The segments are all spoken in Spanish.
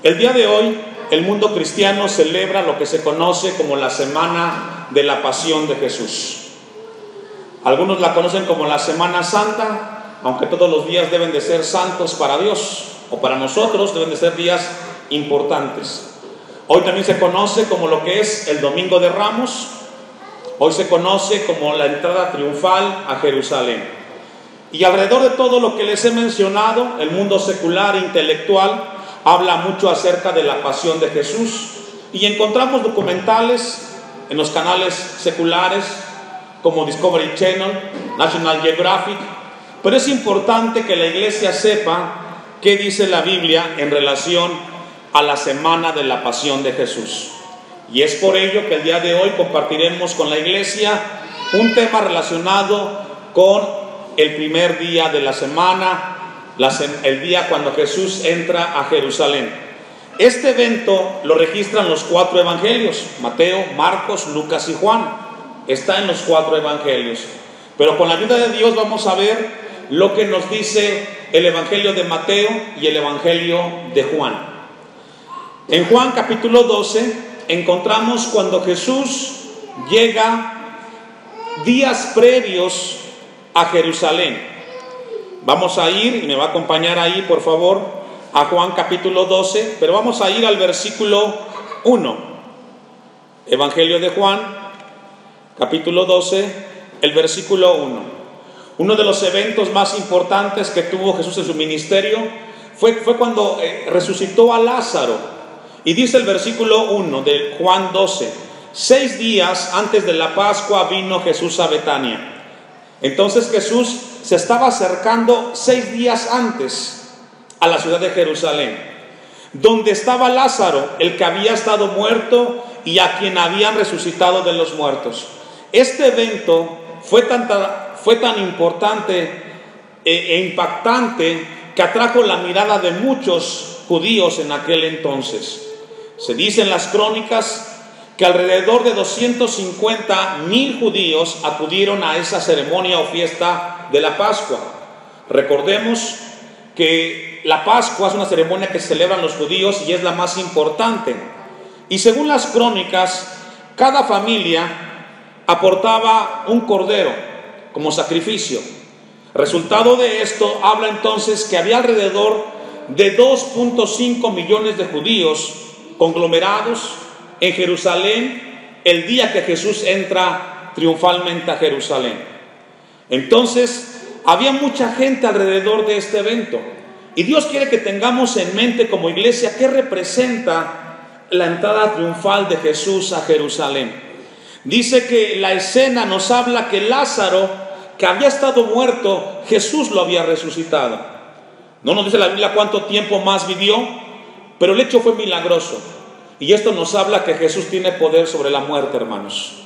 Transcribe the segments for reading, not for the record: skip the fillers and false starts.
El día de hoy, el mundo cristiano celebra lo que se conoce como la Semana de la Pasión de Jesús. Algunos la conocen como la Semana Santa, aunque todos los días deben de ser santos para Dios, o para nosotros deben de ser días importantes. Hoy también se conoce como lo que es el Domingo de Ramos. Hoy se conoce como la entrada triunfal a Jerusalén. Y alrededor de todo lo que les he mencionado, el mundo secular e intelectual habla mucho acerca de la pasión de Jesús. Y encontramos documentales en los canales seculares como Discovery Channel, National Geographic. Pero es importante que la iglesia sepa qué dice la Biblia en relación a la Semana de la Pasión de Jesús. Y es por ello que el día de hoy compartiremos con la iglesia un tema relacionado con el primer día de la semana, el día cuando Jesús entra a Jerusalén. Este evento lo registran los 4 evangelios: Mateo, Marcos, Lucas y Juan. Está en los 4 evangelios. Pero con la ayuda de Dios vamos a ver lo que nos dice el evangelio de Mateo y el evangelio de Juan. En Juan capítulo 12 encontramos cuando Jesús llega días previos a Jerusalén. Vamos a ir, y me va a acompañar ahí por favor, a Juan capítulo 12, pero vamos a ir al versículo 1. Evangelio de Juan, capítulo 12, el versículo 1. Uno de los eventos más importantes que tuvo Jesús en su ministerio fue cuando resucitó a Lázaro. Y dice el versículo 1 de Juan 12: 6 días antes de la Pascua vino Jesús a Betania. Entonces Jesús se estaba acercando 6 días antes a la ciudad de Jerusalén, donde estaba Lázaro, el que había estado muerto y a quien habían resucitado de los muertos. Este evento fue tan importante e impactante que atrajo la mirada de muchos judíos en aquel entonces. Se dice en las crónicas que alrededor de 250,000 judíos acudieron a esa ceremonia o fiesta de la Pascua. Recordemos que la Pascua es una ceremonia que celebran los judíos y es la más importante. Y según las crónicas, cada familia aportaba un cordero como sacrificio. Resultado de esto habla entonces que había alrededor de 2.5 millones de judíos conglomerados en Jerusalén el día que Jesús entra triunfalmente a Jerusalén. Entonces había mucha gente alrededor de este evento, y Dios quiere que tengamos en mente como iglesia qué representa la entrada triunfal de Jesús a Jerusalén. Dice que la escena nos habla que Lázaro, que había estado muerto, Jesús lo había resucitado. No nos dice la Biblia cuánto tiempo más vivió, pero el hecho fue milagroso. Y esto nos habla que Jesús tiene poder sobre la muerte, hermanos.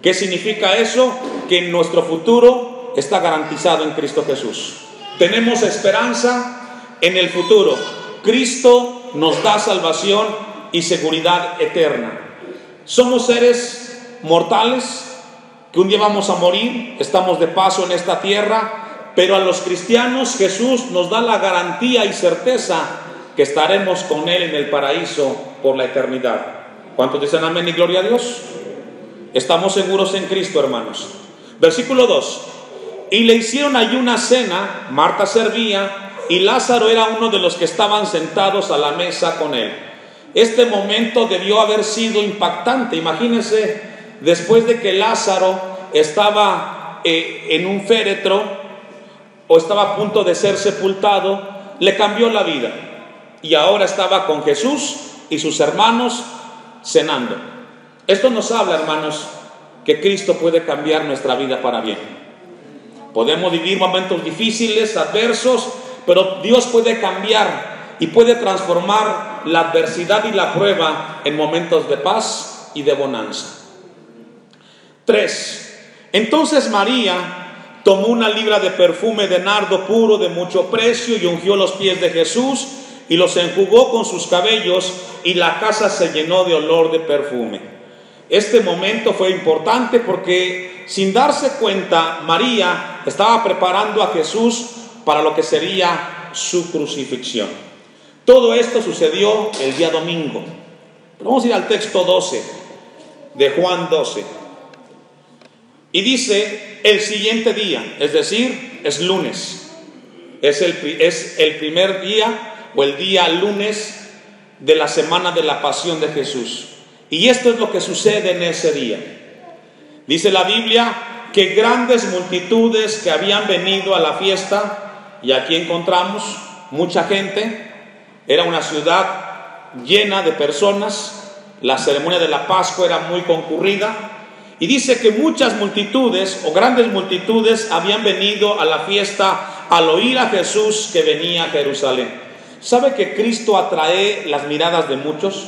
¿Qué significa eso? Que nuestro futuro está garantizado en Cristo Jesús. Tenemos esperanza en el futuro. Cristo nos da salvación y seguridad eterna. Somos seres mortales que un día vamos a morir, estamos de paso en esta tierra, pero a los cristianos Jesús nos da la garantía y certeza que estaremos con Él en el paraíso por la eternidad. ¿Cuántos dicen amén y gloria a Dios? Estamos seguros en Cristo, hermanos. Versículo 2: y le hicieron allí una cena, Marta servía, y Lázaro era uno de los que estaban sentados a la mesa con él. Este momento debió haber sido impactante. Imagínense, después de que Lázaro estaba en un féretro o estaba a punto de ser sepultado, le cambió la vida. Y ahora estaba con Jesús y sus hermanos cenando. Esto nos habla, hermanos, que Cristo puede cambiar nuestra vida para bien. Podemos vivir momentos difíciles, adversos, pero Dios puede cambiar y puede transformar la adversidad y la prueba en momentos de paz y de bonanza. 3. Entonces María tomó una libra de perfume de nardo puro de mucho precio y ungió los pies de Jesús y los enjugó con sus cabellos, y la casa se llenó de olor de perfume. Este momento fue importante porque, sin darse cuenta, María estaba preparando a Jesús para lo que sería su crucifixión. Todo esto sucedió el día domingo. Pero vamos a ir al texto 12 de Juan 12. Y dice, el siguiente día, es decir, es lunes. Es el primer día o el día lunes de la semana de la pasión de Jesús. Y esto es lo que sucede en ese día. Dice la Biblia que grandes multitudes que habían venido a la fiesta, y aquí encontramos mucha gente. Era una ciudad llena de personas. La ceremonia de la Pascua era muy concurrida. Y dice que muchas multitudes o grandes multitudes habían venido a la fiesta al oír a Jesús que venía a Jerusalén. ¿Sabe que Cristo atrae las miradas de muchos?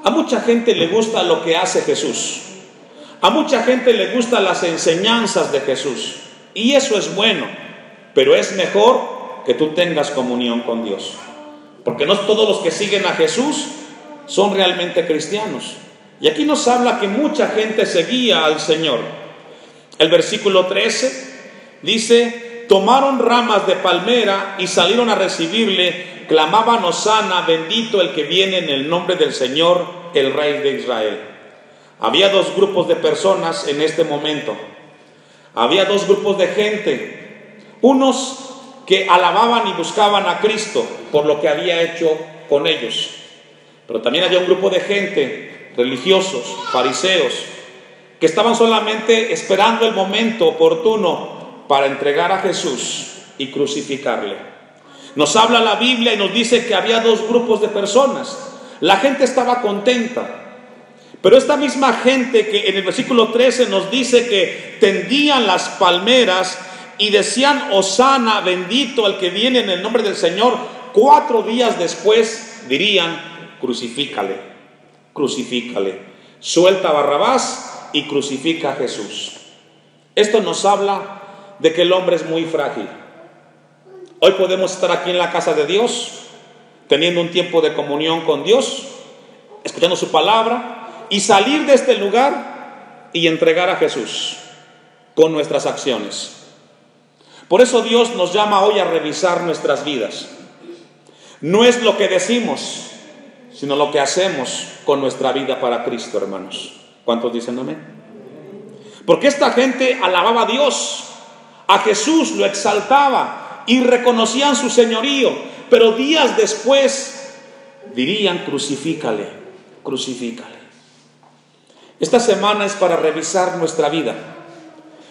A mucha gente le gusta lo que hace Jesús. A mucha gente le gustan las enseñanzas de Jesús. Y eso es bueno, pero es mejor que tú tengas comunión con Dios. Porque no todos los que siguen a Jesús son realmente cristianos. Y aquí nos habla que mucha gente seguía al Señor. El versículo 13 dice, tomaron ramas de palmera y salieron a recibirle, clamaban hosana, bendito el que viene en el nombre del Señor, el Rey de Israel. Había dos grupos de personas en este momento. Había dos grupos de gente. Unos que alababan y buscaban a Cristo por lo que había hecho con ellos. Pero también había un grupo de gente, religiosos, fariseos, que estaban solamente esperando el momento oportuno para entregar a Jesús y crucificarle. Nos habla la Biblia y nos dice que había dos grupos de personas. La gente estaba contenta, pero esta misma gente que en el versículo 13 nos dice que tendían las palmeras y decían hosana, bendito el que viene en el nombre del Señor, 4 días después dirían, crucifícale, crucifícale, suelta a Barrabás y crucifica a Jesús. Esto nos habla de que el hombre es muy frágil. Hoy podemos estar aquí en la casa de Dios, teniendo un tiempo de comunión con Dios, escuchando su palabra, y salir de este lugar y entregar a Jesús con nuestras acciones. Por eso Dios nos llama hoy a revisar nuestras vidas. No es lo que decimos, sino lo que hacemos con nuestra vida para Cristo, hermanos. ¿Cuántos dicen amén? Porque esta gente alababa a Dios, a Jesús lo exaltaba y reconocían su señorío, pero días después dirían, crucifícale, crucifícale. Esta semana es para revisar nuestra vida.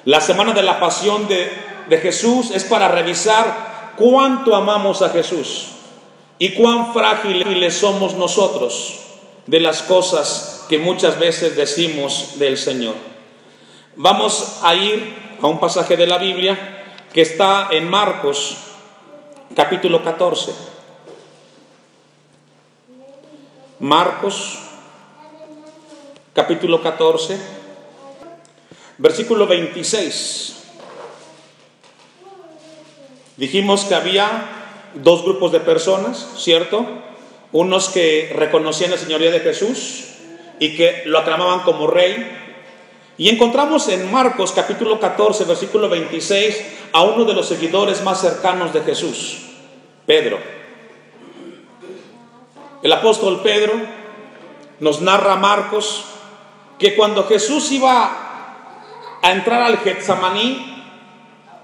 La semana de la pasión de Jesús es para revisar cuánto amamos a Jesús y cuán frágiles somos nosotros de las cosas que muchas veces decimos del Señor. Vamos a ir a un pasaje de la Biblia que está en Marcos, capítulo 14. Marcos, capítulo 14, versículo 26. Dijimos que había dos grupos de personas, ¿cierto? Unos que reconocían la señoría de Jesús y que lo aclamaban como rey. Y encontramos en Marcos capítulo 14, versículo 26, a uno de los seguidores más cercanos de Jesús, Pedro. El apóstol Pedro nos narra Marcos que cuando Jesús iba a entrar al Getsemaní,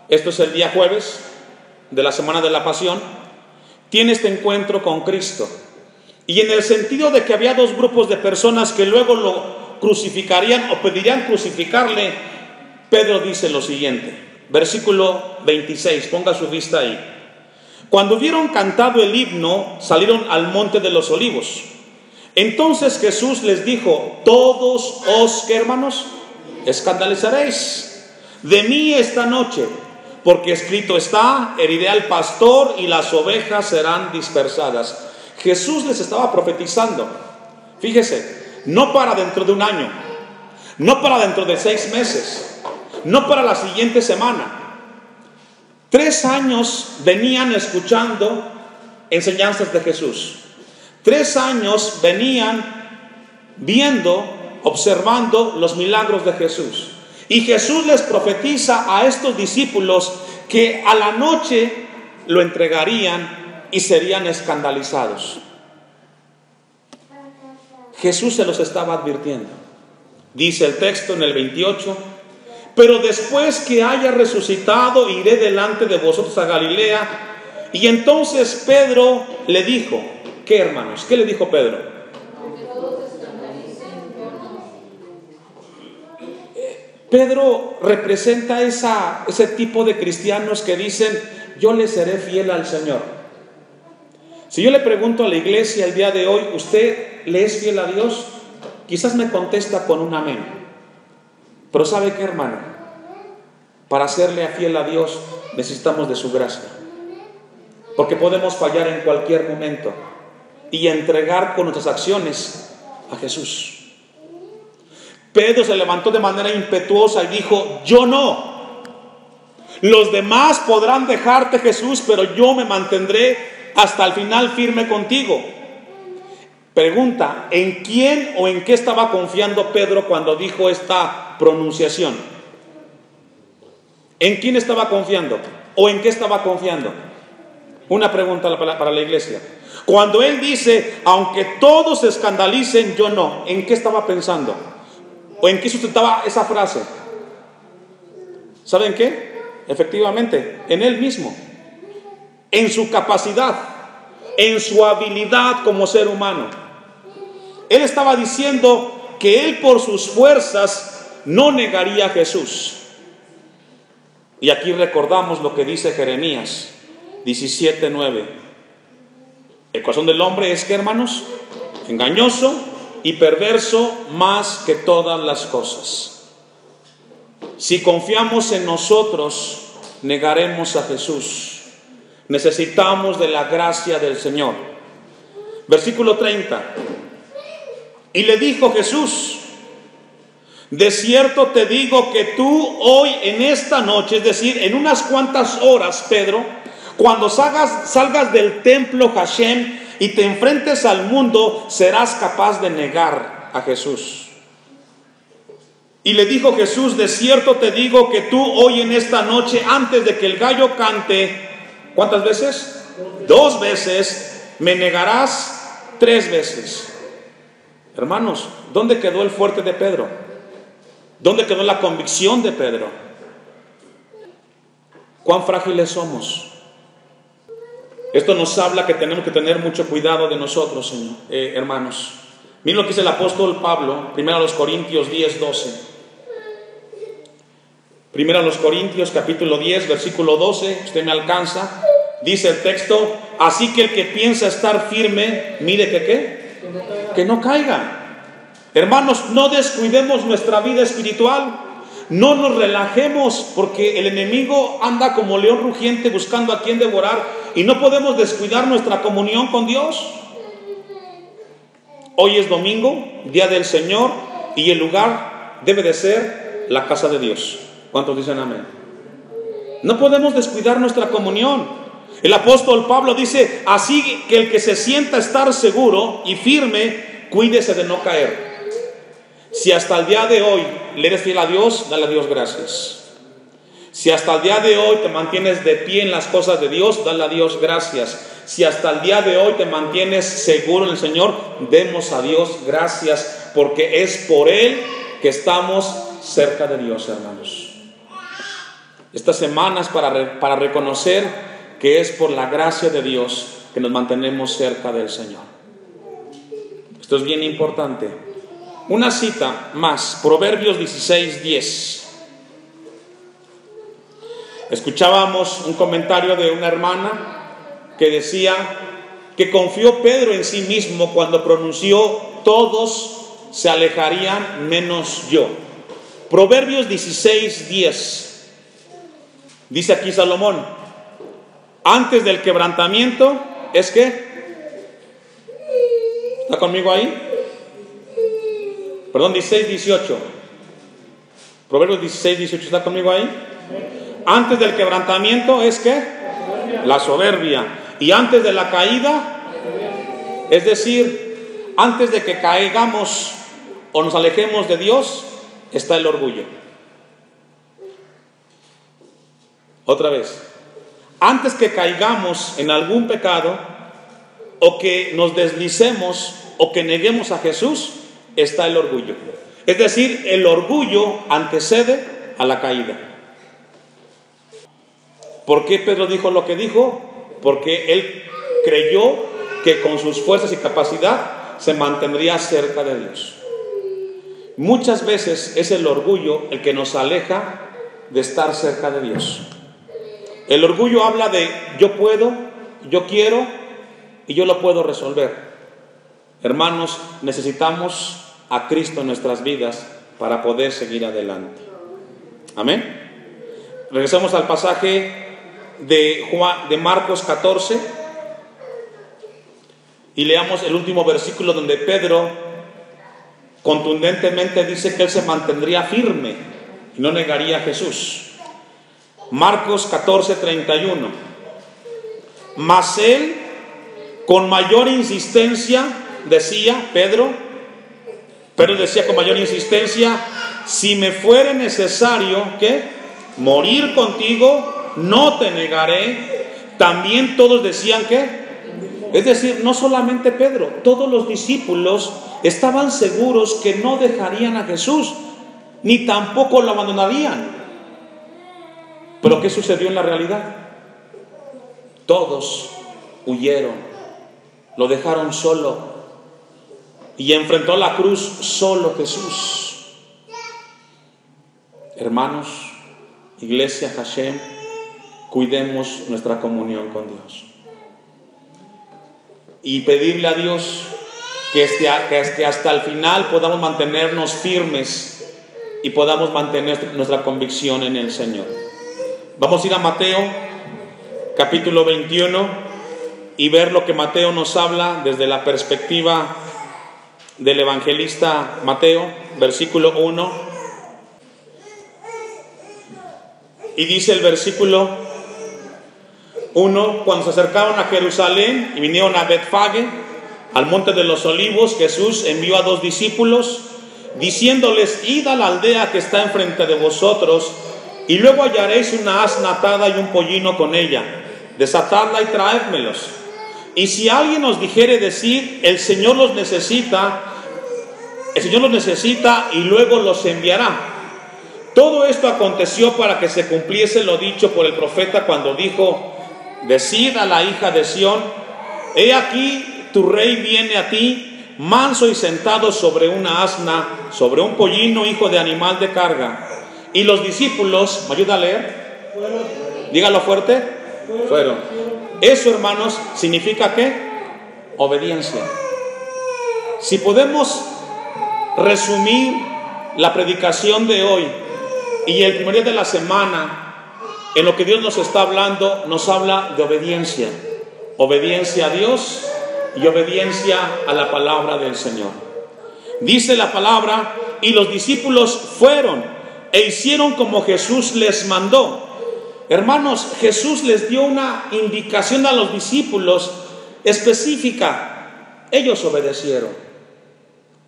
esto es el día jueves de la semana de la pasión, tiene este encuentro con Cristo. Y en el sentido de que había dos grupos de personas que luego lo crucificarían o pedirían crucificarle, Pedro dice lo siguiente, versículo 26, ponga su vista ahí. Cuando hubieron cantado el himno, salieron al monte de los olivos. Entonces Jesús les dijo, todos os, ¿qué hermanos? Escandalizaréis de mí esta noche, porque escrito está, heriré al pastor y las ovejas serán dispersadas. Jesús les estaba profetizando, fíjese, no para dentro de un año, no para dentro de 6 meses, no para la siguiente semana. 3 años venían escuchando enseñanzas de Jesús. 3 años venían viendo, observando los milagros de Jesús. Y Jesús les profetiza a estos discípulos que a la noche lo entregarían y serían escandalizados. Jesús se los estaba advirtiendo. Dice el texto en el 28: pero después que haya resucitado, iré delante de vosotros a Galilea. Y entonces Pedro le dijo, ¿qué, hermanos? ¿Qué le dijo Pedro? Pedro representa ese tipo de cristianos que dicen, yo le seré fiel al Señor. Si yo le pregunto a la iglesia el día de hoy, ¿usted le es fiel a Dios? Quizás me contesta con un amén. Pero ¿sabe qué, hermano? Para serle fiel a Dios necesitamos de su gracia. Porque podemos fallar en cualquier momento y entregar con nuestras acciones a Jesús. Pedro se levantó de manera impetuosa y dijo, yo no. Los demás podrán dejarte, Jesús, pero yo me mantendré hasta el final firme contigo. Pregunta, ¿en quién o en qué estaba confiando Pedro cuando dijo esta pronunciación? ¿En quién estaba confiando? ¿O en qué estaba confiando? Una pregunta para la iglesia. Cuando él dice, aunque todos se escandalicen, yo no, ¿en qué estaba pensando? ¿O en qué sustentaba esa frase? ¿Saben qué? Efectivamente, en él mismo, en su capacidad, en su habilidad como ser humano. Él estaba diciendo que él por sus fuerzas no negaría a Jesús. Y aquí recordamos lo que dice Jeremías 17:9. El corazón del hombre es, ¿qué, hermanos? Engañoso y perverso más que todas las cosas. Si confiamos en nosotros, negaremos a Jesús. Necesitamos de la gracia del Señor. Versículo 30. Y le dijo Jesús, de cierto te digo que tú hoy en esta noche, es decir, en unas cuantas horas, Pedro, cuando salgas del templo Hashem y te enfrentes al mundo, serás capaz de negar a Jesús. Y le dijo Jesús, de cierto te digo que tú hoy en esta noche, antes de que el gallo cante, ¿cuántas veces? 2 veces, me negarás 3 veces. Hermanos, ¿dónde quedó el fuerte de Pedro? ¿Dónde quedó la convicción de Pedro? ¿Cuán frágiles somos? Esto nos habla que tenemos que tener mucho cuidado de nosotros, hermanos. Miren lo que dice el apóstol Pablo, 1 Corintios 10:12. 1 Corintios capítulo 10, versículo 12, usted me alcanza. Dice el texto, así que el que piensa estar firme, mire que ¿qué? Que no caiga. Hermanos, no descuidemos nuestra vida espiritual. No nos relajemos, porque el enemigo anda como león rugiente buscando a quien devorar, y no podemos descuidar nuestra comunión con Dios. Hoy es domingo, día del Señor, y el lugar debe de ser la casa de Dios. ¿Cuántos dicen amén? No podemos descuidar nuestra comunión. El apóstol Pablo dice, así que el que se sienta estar seguro y firme, cuídese de no caer. Si hasta el día de hoy le eres fiel a Dios, dale a Dios gracias. Si hasta el día de hoy te mantienes de pie en las cosas de Dios, dale a Dios gracias. Si hasta el día de hoy te mantienes seguro en el Señor, demos a Dios gracias, porque es por Él que estamos cerca de Dios, hermanos. Estas semanas para reconocer que es por la gracia de Dios que nos mantenemos cerca del Señor. Esto es bien importante. Una cita más, Proverbios 16:10. Escuchábamos un comentario de una hermana que decía que confió Pedro en sí mismo cuando pronunció, todos se alejarían menos yo. Proverbios 16:10. Dice aquí Salomón, antes del quebrantamiento, ¿es qué? ¿Está conmigo ahí? Perdón, 16:18. Proverbios 16:18, ¿está conmigo ahí? Antes del quebrantamiento, ¿es qué? La soberbia. Y antes de la caída, es decir, antes de que caigamos o nos alejemos de Dios, está el orgullo. Otra vez. Antes que caigamos en algún pecado, o que nos deslicemos, o que neguemos a Jesús, está el orgullo. Es decir, el orgullo antecede a la caída. ¿Por qué Pedro dijo lo que dijo? Porque él creyó que con sus fuerzas y capacidad se mantendría cerca de Dios. Muchas veces es el orgullo el que nos aleja de estar cerca de Dios. El orgullo habla de yo puedo, yo quiero y yo lo puedo resolver. Hermanos, necesitamos a Cristo en nuestras vidas para poder seguir adelante. Amén. Regresamos al pasaje de Marcos 14 y leamos el último versículo donde Pedro contundentemente dice que él se mantendría firme y no negaría a Jesús. Marcos 14:31. Mas él con mayor insistencia decía, Pedro decía con mayor insistencia, si me fuere necesario, ¿qué? Morir contigo, no te negaré. También todos decían que, es decir, no solamente Pedro, todos los discípulos estaban seguros que no dejarían a Jesús, ni tampoco lo abandonarían. Pero ¿qué sucedió en la realidad? Todos huyeron, lo dejaron solo, y enfrentó la cruz solo Jesús. Hermanos, Iglesia Hashem, cuidemos nuestra comunión con Dios y pedirle a Dios que hasta el final podamos mantenernos firmes y podamos mantener nuestra convicción en el Señor. Vamos a ir a Mateo capítulo 21 y ver lo que Mateo nos habla desde la perspectiva del evangelista Mateo, versículo 1. Y dice el versículo 1: cuando se acercaron a Jerusalén y vinieron a Betfage, al monte de los olivos, Jesús envió a 2 discípulos, diciéndoles: id a la aldea que está enfrente de vosotros, y luego hallaréis una asna atada y un pollino con ella, desatadla y traédmelos. Y si alguien os dijere decir, el Señor los necesita y luego los enviará. Todo esto aconteció para que se cumpliese lo dicho por el profeta cuando dijo: decid a la hija de Sión, he aquí tu rey viene a ti, manso y sentado sobre una asna, sobre un pollino, hijo de animal de carga. Y los discípulos, ¿me ayuda a leer? Dígalo fuerte. Fueron. Eso, hermanos, significa ¿qué? Obediencia. Si podemos resumir la predicación de hoy y el primer día de la semana, en lo que Dios nos está hablando, nos habla de obediencia. Obediencia a Dios y obediencia a la palabra del Señor. Dice la palabra: y los discípulos fueron e hicieron como Jesús les mandó. Hermanos, Jesús les dio una indicación a los discípulos específica. Ellos obedecieron.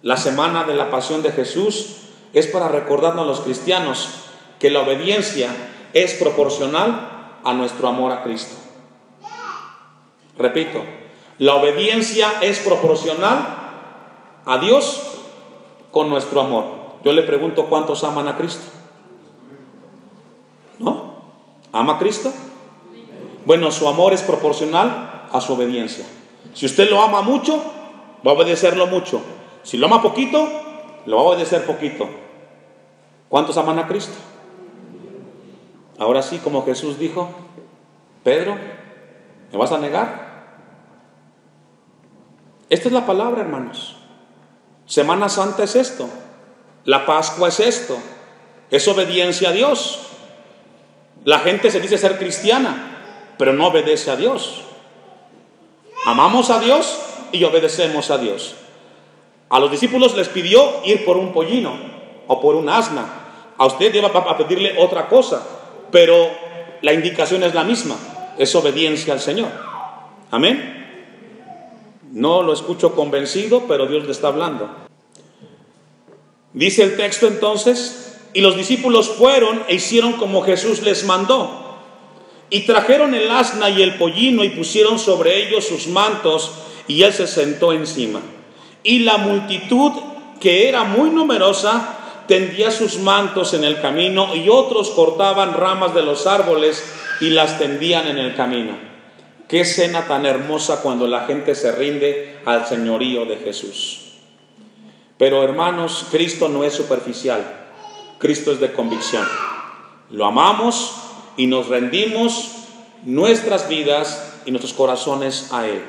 La semana de la pasión de Jesús es para recordarnos a los cristianos que la obediencia es proporcional a nuestro amor a Cristo. Repito, la obediencia es proporcional a Dios con nuestro amor. Yo le pregunto, ¿cuántos aman a Cristo? ¿No? ¿Ama a Cristo? Bueno, su amor es proporcional a su obediencia. Si usted lo ama mucho, va a obedecerlo mucho. Si lo ama poquito, lo va a obedecer poquito. ¿Cuántos aman a Cristo? Ahora sí, como Jesús dijo: Pedro, ¿me vas a negar? Esta es la palabra, hermanos. Semana Santa es esto. La Pascua es esto. Es obediencia a Dios. La gente se dice ser cristiana, pero no obedece a Dios. Amamos a Dios y obedecemos a Dios. A los discípulos les pidió ir por un pollino o por un asna. A usted lleva a pedirle otra cosa, pero la indicación es la misma. Es obediencia al Señor. Amén. No lo escucho convencido, pero Dios le está hablando. Dice el texto entonces: y los discípulos fueron e hicieron como Jesús les mandó. Y trajeron el asna y el pollino y pusieron sobre ellos sus mantos, y él se sentó encima. Y la multitud, que era muy numerosa, tendía sus mantos en el camino, y otros cortaban ramas de los árboles y las tendían en el camino. Qué escena tan hermosa cuando la gente se rinde al señorío de Jesús. Pero hermanos, Cristo no es superficial, Cristo es de convicción. Lo amamos y nos rendimos nuestras vidas y nuestros corazones a Él.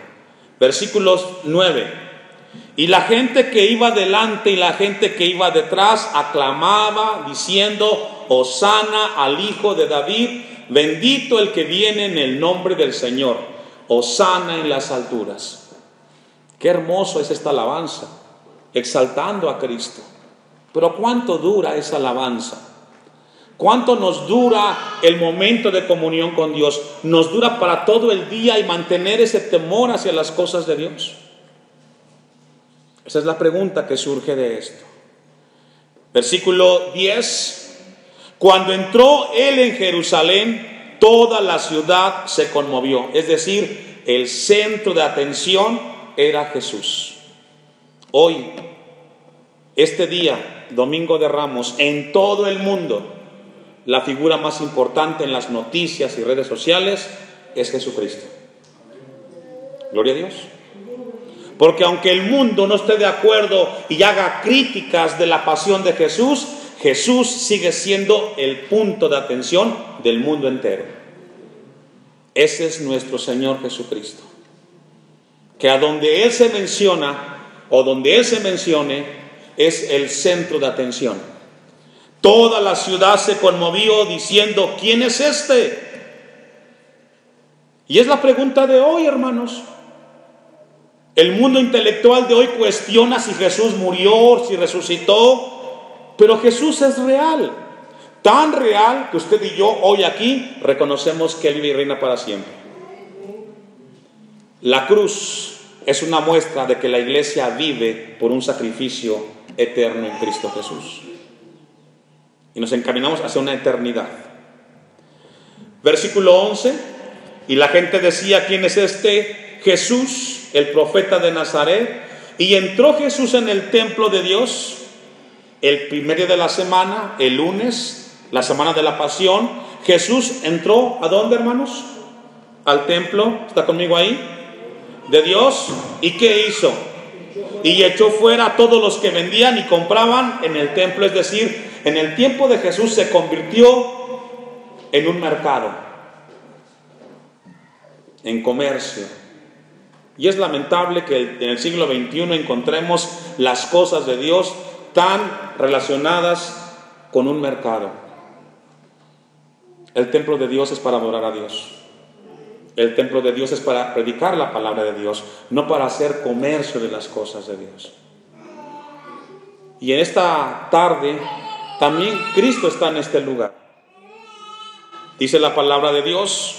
Versículos 9. Y la gente que iba delante y la gente que iba detrás aclamaba diciendo: Hosana al Hijo de David, bendito el que viene en el nombre del Señor, Hosana en las alturas. Qué hermoso es esta alabanza, exaltando a Cristo. Pero ¿cuánto dura esa alabanza? ¿Cuánto nos dura el momento de comunión con Dios? ¿Nos dura para todo el día y mantener ese temor hacia las cosas de Dios? Esa es la pregunta que surge de esto. Versículo 10. Cuando entró él en Jerusalén, toda la ciudad se conmovió. Es decir, el centro de atención era Jesús. Hoy, este día, Domingo de Ramos, en todo el mundo, la figura más importante en las noticias y redes sociales es Jesucristo. Gloria a Dios. Porque aunque el mundo no esté de acuerdo y haga críticas de la pasión de Jesús, Jesús sigue siendo el punto de atención del mundo entero. Ese es nuestro Señor Jesucristo. Que a donde Él se menciona o donde Él se mencione es el centro de atención. Toda la ciudad se conmovió diciendo: ¿quién es este? Y es la pregunta de hoy, hermanos. El mundo intelectual de hoy cuestiona si Jesús murió, si resucitó, pero Jesús es real, tan real que usted y yo hoy aquí reconocemos que Él vive y reina para siempre. La cruz es una muestra de que la iglesia vive por un sacrificio eterno en Cristo Jesús. Y nos encaminamos hacia una eternidad. Versículo 11. Y la gente decía: ¿quién es este? Jesús, el profeta de Nazaret. Y entró Jesús en el templo de Dios el primer día de la semana, el lunes, la semana de la pasión. Jesús entró, ¿a dónde, hermanos? Al templo, ¿está conmigo ahí? De Dios. ¿Y qué hizo? Y echó fuera a todos los que vendían y compraban en el templo. Es decir, en el tiempo de Jesús se convirtió en un mercado, en comercio. Y es lamentable que en el siglo XXI encontremos las cosas de Dios tan relacionadas con un mercado. El templo de Dios es para adorar a Dios. El templo de Dios es para predicar la palabra de Dios, no para hacer comercio de las cosas de Dios. Y en esta tarde también Cristo está en este lugar. Dice la palabra de Dios: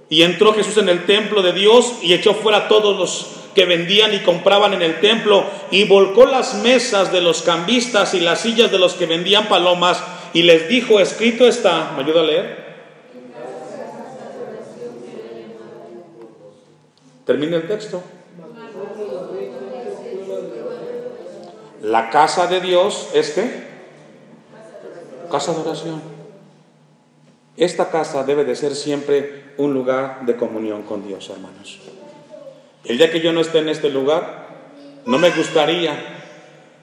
y entró Jesús en el templo de Dios y echó fuera a todos los que vendían y compraban en el templo, y volcó las mesas de los cambistas y las sillas de los que vendían palomas, y les dijo: escrito está. ¿Me ayuda a leer? Termina el texto. La casa de Dios es ¿qué? Casa de oración. Esta casa debe de ser siempre un lugar de comunión con Dios, hermanos. El día que yo no esté en este lugar, no me gustaría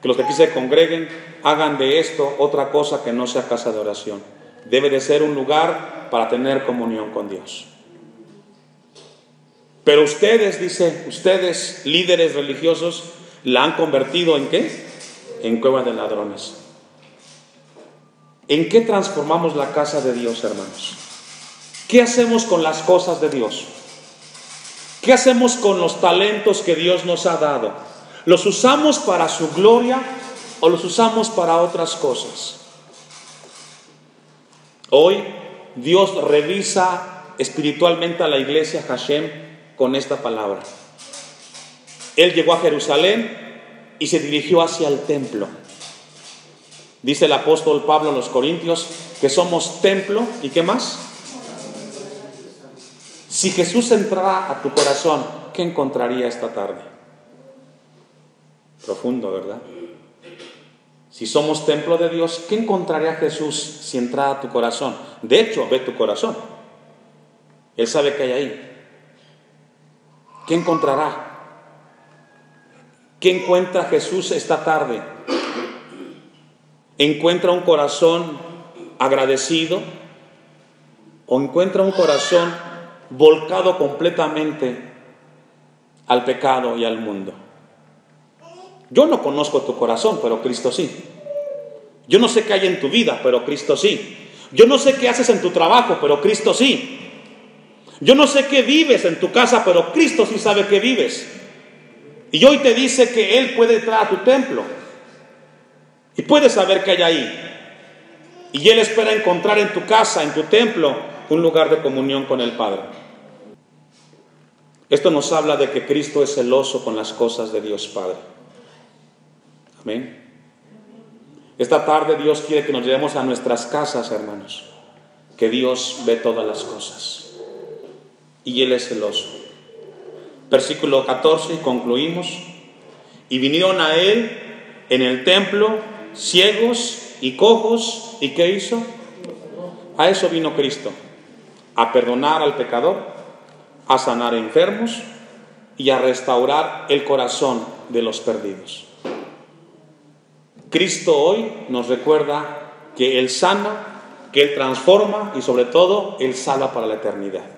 que los que aquí se congreguen hagan de esto otra cosa que no sea casa de oración. Debe de ser un lugar para tener comunión con Dios. Pero ustedes, dice, ustedes, líderes religiosos, la han convertido ¿en qué? En cueva de ladrones. ¿En qué transformamos la casa de Dios, hermanos? ¿Qué hacemos con las cosas de Dios? ¿Qué hacemos con los talentos que Dios nos ha dado? ¿Los usamos para su gloria o los usamos para otras cosas? Hoy Dios revisa espiritualmente a la iglesia Hashem con esta palabra. Él llegó a Jerusalén y se dirigió hacia el templo. Dice el apóstol Pablo a los Corintios que somos templo, ¿y qué más? Si Jesús entrara a tu corazón, ¿qué encontraría esta tarde? Profundo, ¿verdad? Si somos templo de Dios, ¿qué encontraría Jesús si entrara a tu corazón? De hecho, ve tu corazón. Él sabe que hay ahí. ¿Qué encontrará? ¿Qué encuentra Jesús esta tarde? ¿Encuentra un corazón agradecido? ¿O encuentra un corazón volcado completamente al pecado y al mundo? Yo no conozco tu corazón, pero Cristo sí. Yo no sé qué hay en tu vida, pero Cristo sí. Yo no sé qué haces en tu trabajo, pero Cristo sí. Yo no sé qué vives en tu casa, pero Cristo sí sabe qué vives. Y hoy te dice que Él puede entrar a tu templo y puede saber qué hay ahí. Y Él espera encontrar en tu casa, en tu templo, un lugar de comunión con el Padre. Esto nos habla de que Cristo es celoso con las cosas de Dios Padre. Amén. Esta tarde Dios quiere que nos llevemos a nuestras casas, hermanos, que Dios ve todas las cosas y Él es celoso. Versículo 14, y concluimos. Y vinieron a Él en el templo ciegos y cojos, ¿y qué hizo? A eso vino Cristo, a perdonar al pecador, a sanar enfermos y a restaurar el corazón de los perdidos. Cristo hoy nos recuerda que Él sana, que Él transforma y sobre todo Él salva para la eternidad.